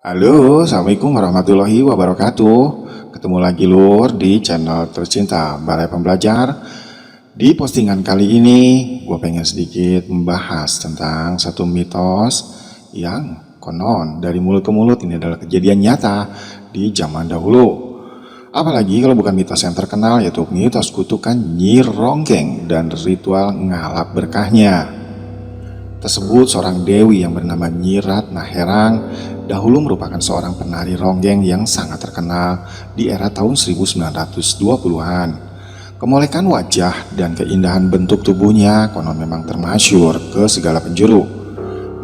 Halo, Assalamualaikum warahmatullahi wabarakatuh. Ketemu lagi Lur di channel tercinta Balai Pembelajar. Di postingan kali ini, gue pengen sedikit membahas tentang satu mitos yang konon dari mulut ke mulut ini adalah kejadian nyata di zaman dahulu. Apalagi kalau bukan mitos yang terkenal, yaitu mitos kutukan Nyi Ronggeng dan ritual ngalap berkahnya. Tersebut seorang dewi yang bernama Nyi Ratna Herang dahulu merupakan seorang penari ronggeng yang sangat terkenal di era tahun 1920-an. Kemolekan wajah dan keindahan bentuk tubuhnya konon memang termasyur ke segala penjuru.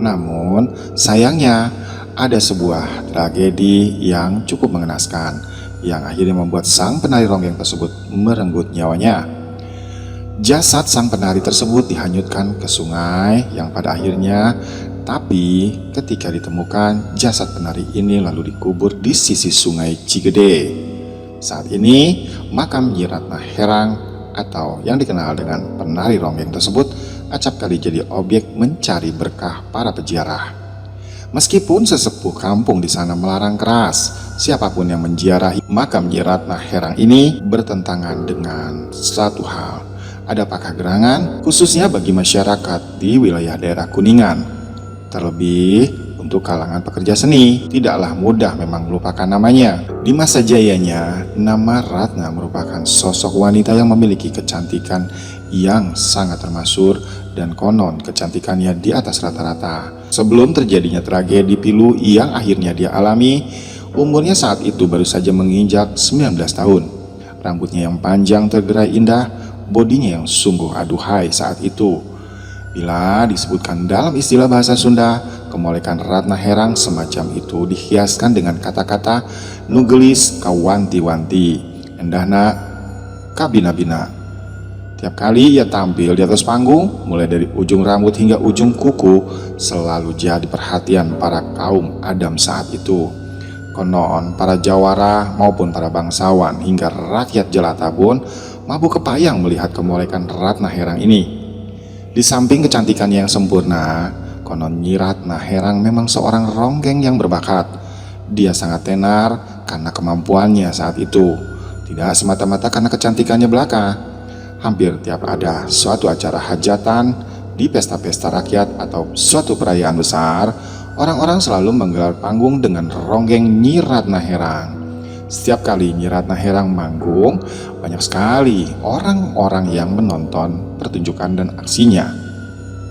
Namun sayangnya ada sebuah tragedi yang cukup mengenaskan yang akhirnya membuat sang penari ronggeng tersebut merenggut nyawanya. Jasad sang penari tersebut dihanyutkan ke sungai yang pada akhirnya, tapi ketika ditemukan jasad penari ini lalu dikubur di sisi sungai Cigede. Saat ini makam Nyi Ratna Herang atau yang dikenal dengan penari ronggeng tersebut acap kali jadi objek mencari berkah para peziarah. Meskipun sesepuh kampung di sana melarang keras siapapun yang menziarahi makam Nyi Ratna Herang ini bertentangan dengan satu hal. Ada pakah gerangan khususnya bagi masyarakat di wilayah daerah Kuningan. Terlebih untuk kalangan pekerja seni, tidaklah mudah memang melupakan namanya. Di masa jayanya, nama Ratna merupakan sosok wanita yang memiliki kecantikan yang sangat termasyhur dan konon kecantikannya di atas rata-rata. Sebelum terjadinya tragedi pilu yang akhirnya dia alami, umurnya saat itu baru saja menginjak 19 tahun. Rambutnya yang panjang tergerai indah, bodinya yang sungguh aduhai saat itu. Bila disebutkan dalam istilah bahasa Sunda, kemolekan Ratna Herang semacam itu dihiaskan dengan kata-kata nugelis kawanti-wanti, endahna kabina-bina. Tiap kali ia tampil di atas panggung, mulai dari ujung rambut hingga ujung kuku, selalu jadi perhatian para kaum Adam saat itu. Konon para jawara maupun para bangsawan hingga rakyat jelata pun mabuk kepayang melihat kemolekan Ratna Herang ini. Di samping kecantikannya yang sempurna, konon Nyi Ratna Herang memang seorang ronggeng yang berbakat. Dia sangat tenar karena kemampuannya saat itu, tidak semata-mata karena kecantikannya belaka. Hampir tiap ada suatu acara hajatan, di pesta-pesta rakyat atau suatu perayaan besar, orang-orang selalu menggelar panggung dengan ronggeng Nyi Ratna Herang. Setiap kali Nyi Ratna Herang manggung, banyak sekali orang-orang yang menonton pertunjukan dan aksinya.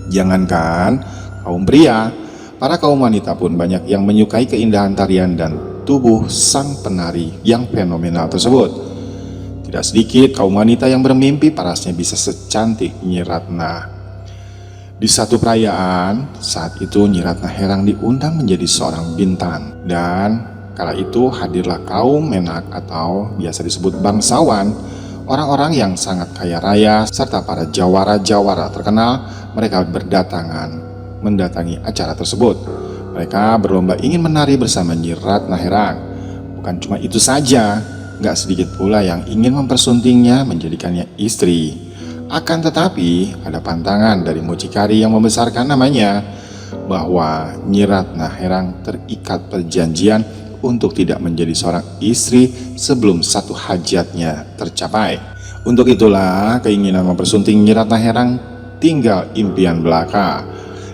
Jangankan kaum pria, para kaum wanita pun banyak yang menyukai keindahan tarian dan tubuh sang penari yang fenomenal tersebut. Tidak sedikit kaum wanita yang bermimpi parasnya bisa secantik Nyi Ratna. Di satu perayaan, saat itu Nyi Ratna Herang diundang menjadi seorang bintang, dan kala itu hadirlah kaum menak atau biasa disebut bangsawan, orang-orang yang sangat kaya raya serta para jawara-jawara terkenal. Mereka berdatangan mendatangi acara tersebut. Mereka berlomba ingin menari bersama Nyi Ratna Herang. Bukan cuma itu saja, gak sedikit pula yang ingin mempersuntingnya menjadikannya istri. Akan tetapi ada pantangan dari mucikari yang membesarkan namanya, bahwa Nyi Ratna Herang terikat perjanjian untuk tidak menjadi seorang istri sebelum satu hajatnya tercapai. Untuk itulah keinginan mempersunting Nyi Ratna Herang tinggal impian belaka.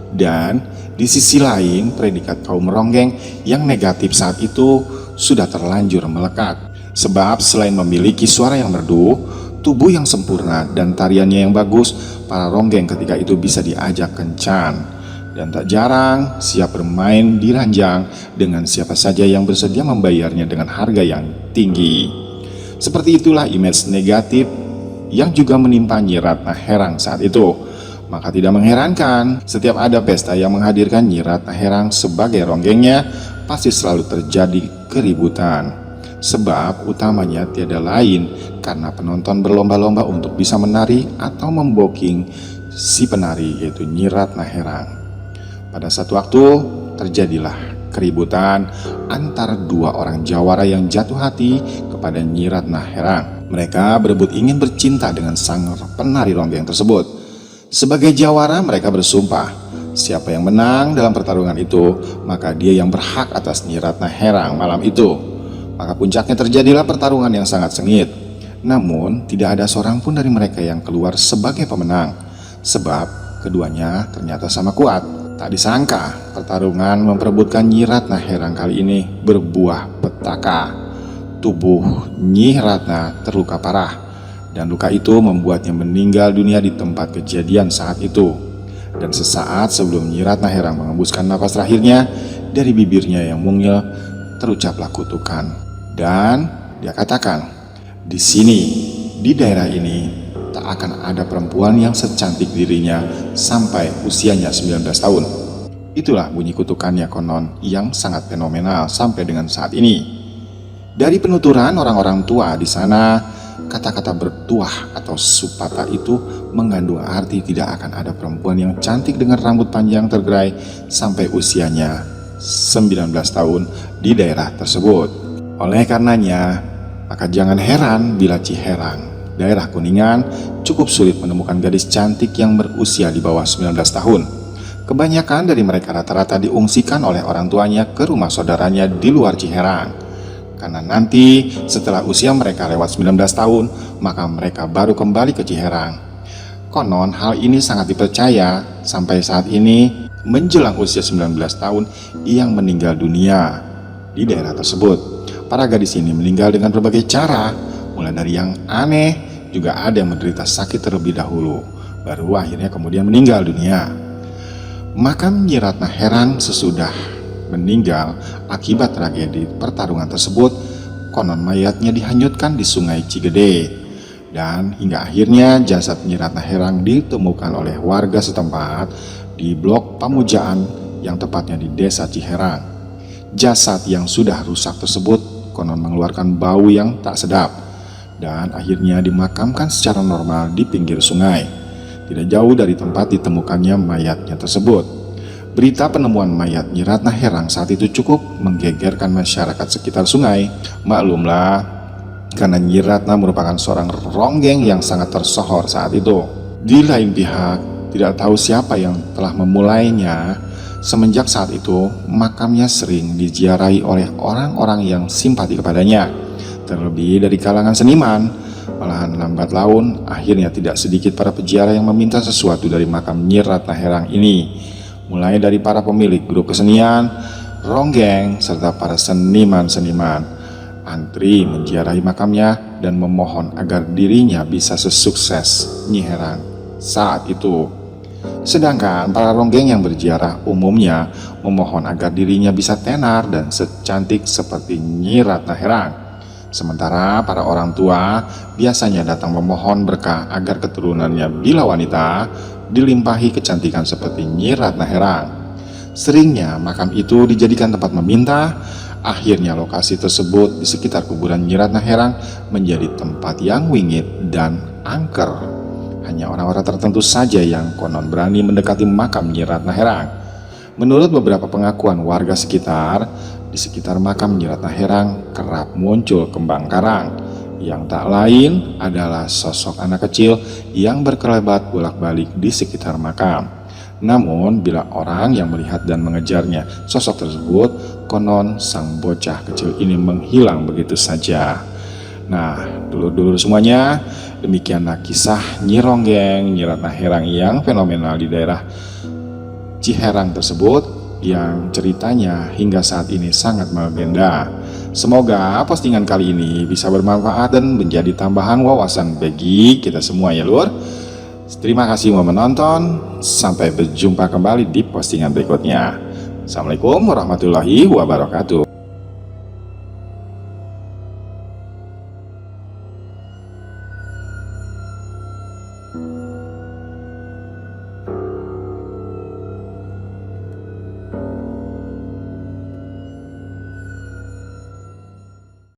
Dan di sisi lain, predikat kaum ronggeng yang negatif saat itu sudah terlanjur melekat. Sebab selain memiliki suara yang merdu, tubuh yang sempurna, dan tariannya yang bagus, para ronggeng ketika itu bisa diajak kencan. Dan tak jarang siap bermain di ranjang dengan siapa saja yang bersedia membayarnya dengan harga yang tinggi. Seperti itulah image negatif yang juga menimpa Nyi Ratna Herang saat itu. Maka tidak mengherankan setiap ada pesta yang menghadirkan Nyi Ratna Herang sebagai ronggengnya, pasti selalu terjadi keributan. Sebab utamanya tiada lain karena penonton berlomba-lomba untuk bisa menari atau memboking si penari, yaitu Nyi Ratna Herang. Pada satu waktu terjadilah keributan antara dua orang jawara yang jatuh hati kepada Nyi Ratna Herang. Mereka berebut ingin bercinta dengan sang penari ronggeng tersebut. Sebagai jawara mereka bersumpah, Siapa yang menang dalam pertarungan itu, maka dia yang berhak atas Nyi Ratna Herang malam itu. Maka puncaknya terjadilah pertarungan yang sangat sengit. Namun tidak ada seorang pun dari mereka yang keluar sebagai pemenang, sebab keduanya ternyata sama kuat. Tak disangka pertarungan memperebutkan Nyi Ratna Herang kali ini berbuah petaka. Tubuh Nyi Ratna terluka parah, dan luka itu membuatnya meninggal dunia di tempat kejadian saat itu. Dan sesaat sebelum Nyi Ratna Herang mengembuskan napas terakhirnya, dari bibirnya yang mungil terucaplah kutukan. Dan dia katakan, "Di sini, di daerah ini, tak akan ada perempuan yang secantik dirinya sampai usianya 19 tahun." Itulah bunyi kutukannya konon yang sangat fenomenal sampai dengan saat ini. Dari penuturan orang-orang tua di sana, kata-kata bertuah atau supata itu mengandung arti tidak akan ada perempuan yang cantik dengan rambut panjang tergerai sampai usianya 19 tahun di daerah tersebut. Oleh karenanya, maka jangan heran bila Ciherang, daerah Kuningan, cukup sulit menemukan gadis cantik yang berusia di bawah 19 tahun. Kebanyakan dari mereka rata-rata diungsikan oleh orang tuanya ke rumah saudaranya di luar Ciherang. Karena nanti setelah usia mereka lewat 19 tahun, maka mereka baru kembali ke Ciherang. Konon hal ini sangat dipercaya sampai saat ini menjelang usia 19 tahun yang meninggal dunia di daerah tersebut. Para gadis ini meninggal dengan berbagai cara, mulai dari yang aneh, juga ada yang menderita sakit terlebih dahulu, baru akhirnya kemudian meninggal dunia. Makam Nyi Ratna Herang sesudah meninggal akibat tragedi pertarungan tersebut, konon mayatnya dihanyutkan di Sungai Cigede, dan hingga akhirnya jasad Nyi Ratna Herang ditemukan oleh warga setempat di blok Pamujaan yang tepatnya di desa Ciherang. Jasad yang sudah rusak tersebut konon mengeluarkan bau yang tak sedap, dan akhirnya dimakamkan secara normal di pinggir sungai, tidak jauh dari tempat ditemukannya mayatnya tersebut. Berita penemuan mayat Nyi Ratna Herang saat itu cukup menggegerkan masyarakat sekitar sungai. Maklumlah, karena Nyi Ratna merupakan seorang ronggeng yang sangat tersohor saat itu. Di lain pihak, tidak tahu siapa yang telah memulainya. Semenjak saat itu, makamnya sering diziarahi oleh orang-orang yang simpati kepadanya, terlebih dari kalangan seniman. Malahan lambat laun, akhirnya tidak sedikit para peziarah yang meminta sesuatu dari makam Nyi Ratna Herang ini, mulai dari para pemilik grup kesenian, ronggeng, serta para seniman-seniman, antri menziarahi makamnya dan memohon agar dirinya bisa sesukses Nyi Herang saat itu. Sedangkan para ronggeng yang berziarah umumnya memohon agar dirinya bisa tenar dan secantik seperti Nyi Ratna Herang. Sementara para orang tua biasanya datang memohon berkah agar keturunannya bila wanita dilimpahi kecantikan seperti Nyi Ratna Herang. Seringnya makam itu dijadikan tempat meminta. Akhirnya lokasi tersebut di sekitar kuburan Nyi Ratna Herang menjadi tempat yang wingit dan angker. Hanya orang-orang tertentu saja yang konon berani mendekati makam Nyi Ratna Herang. Menurut beberapa pengakuan warga sekitar, di sekitar makam Nyi Ratna Herang kerap muncul kembang karang, yang tak lain adalah sosok anak kecil yang berkelebat bolak-balik di sekitar makam. Namun bila orang yang melihat dan mengejarnya sosok tersebut, konon sang bocah kecil ini menghilang begitu saja. Nah, dulur-dulur semuanya, demikianlah kisah Nyi Ronggeng Nyi Ratna Herang yang fenomenal di daerah Ciherang tersebut, yang ceritanya hingga saat ini sangat melegenda. Semoga postingan kali ini bisa bermanfaat dan menjadi tambahan wawasan bagi kita semua ya lur. Terima kasih telah menonton. Sampai berjumpa kembali di postingan berikutnya. Assalamualaikum warahmatullahi wabarakatuh.